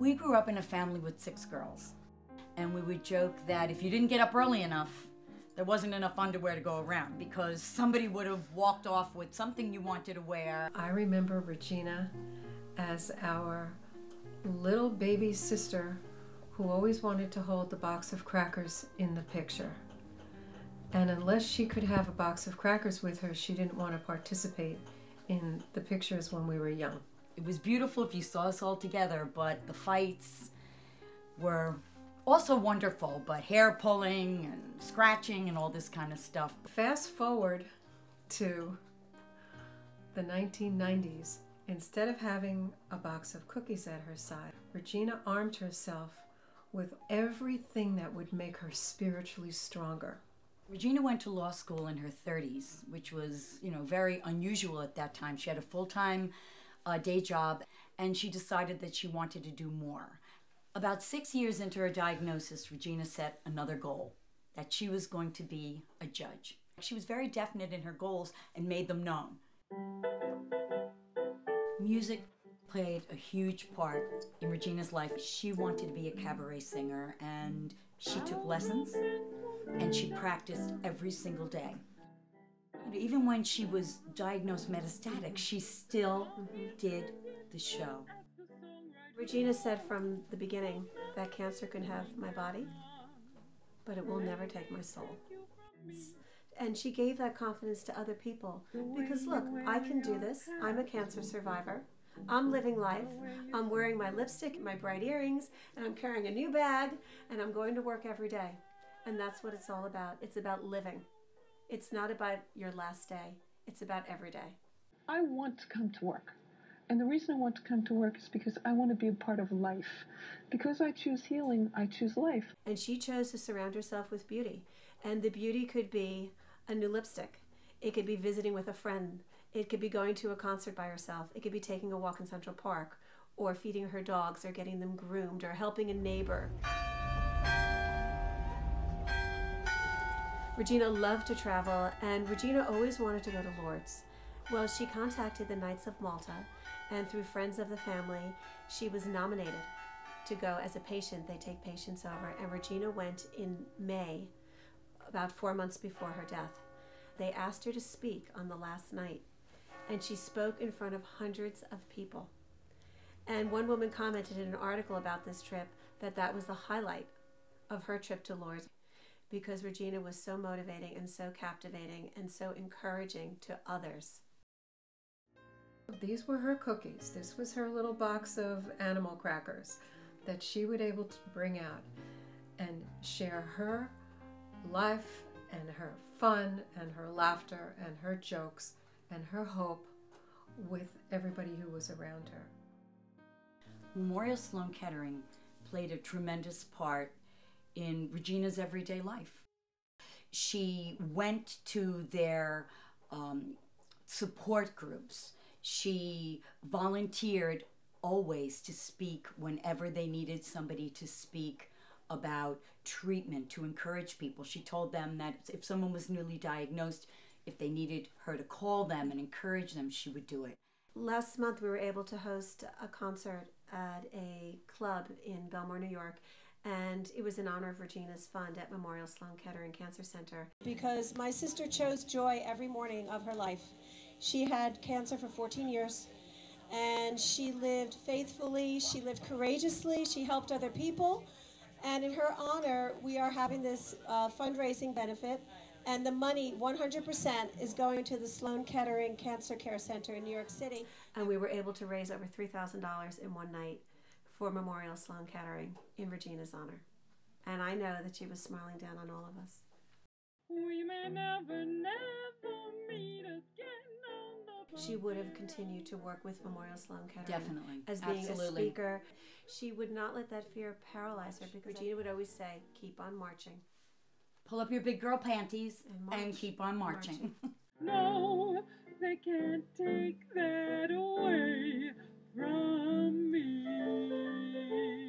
We grew up in a family with 6 girls, and we would joke that if you didn't get up early enough, there wasn't enough underwear to go around because somebody would have walked off with something you wanted to wear. I remember Regina as our little baby sister who always wanted to hold the box of crackers in the picture. And unless she could have a box of crackers with her, she didn't want to participate in the pictures when we were young. It was beautiful if you saw us all together, but the fights were also wonderful, but hair pulling and scratching and all this kind of stuff. Fast forward to the 1990s. Instead of having a box of cookies at her side, Regina armed herself with everything that would make her spiritually stronger. Regina went to law school in her 30s, which was, very unusual at that time. She had a full-time day job, and she decided that she wanted to do more. About 6 years into her diagnosis, Regina set another goal, that she was going to be a judge. She was very definite in her goals and made them known. Music played a huge part in Regina's life. She wanted to be a cabaret singer, and she took lessons, and she practiced every single day. Even when she was diagnosed metastatic, she still did the show. Regina said from the beginning that cancer can have my body, but it will never take my soul. And she gave that confidence to other people because, look, I can do this. I'm a cancer survivor. I'm living life. I'm wearing my lipstick, my bright earrings, and I'm carrying a new bag, and I'm going to work every day. And that's what it's all about. It's about living. It's not about your last day. It's about every day. I want to come to work. And the reason I want to come to work is because I want to be a part of life. Because I choose healing, I choose life. And she chose to surround herself with beauty. And the beauty could be a new lipstick. It could be visiting with a friend. It could be going to a concert by herself. It could be taking a walk in Central Park, or feeding her dogs, or getting them groomed, or helping a neighbor. Regina loved to travel, and Regina always wanted to go to Lourdes. Well, she contacted the Knights of Malta, and through friends of the family, she was nominated to go as a patient. They take patients over, and Regina went in May, about 4 months before her death. They asked her to speak on the last night, and she spoke in front of hundreds of people. And one woman commented in an article about this trip that that was the highlight of her trip to Lourdes, because Regina was so motivating and so captivating and so encouraging to others. These were her cookies. This was her little box of animal crackers that she would able to bring out and share her life and her fun and her laughter and her jokes and her hope with everybody who was around her. Memorial Sloan Kettering played a tremendous part in Regina's everyday life. She went to their support groups. She volunteered always to speak whenever they needed somebody to speak about treatment, to encourage people. She told them that if someone was newly diagnosed, if they needed her to call them and encourage them, she would do it. Last month we were able to host a concert at a club in Belmore, New York, and it was in honor of Regina's fund at Memorial Sloan Kettering Cancer Center. Because my sister chose joy every morning of her life. She had cancer for 14 years, and she lived faithfully, she lived courageously, she helped other people, and in her honor, we are having this fundraising benefit, and the money, 100%, is going to the Sloan Kettering Cancer Care Center in New York City. And we were able to raise over $3,000 in one night for Memorial Sloan Kettering in Regina's honor. And I know that she was smiling down on all of us. We may never meet again on the... She would have continued to work with Memorial Sloan Kettering. Definitely. As being Absolutely. a speaker. She would not let that fear paralyze her, because Regina would always say, keep on marching. Pull up your big girl panties And and keep on marching. No, they can't take that away from me.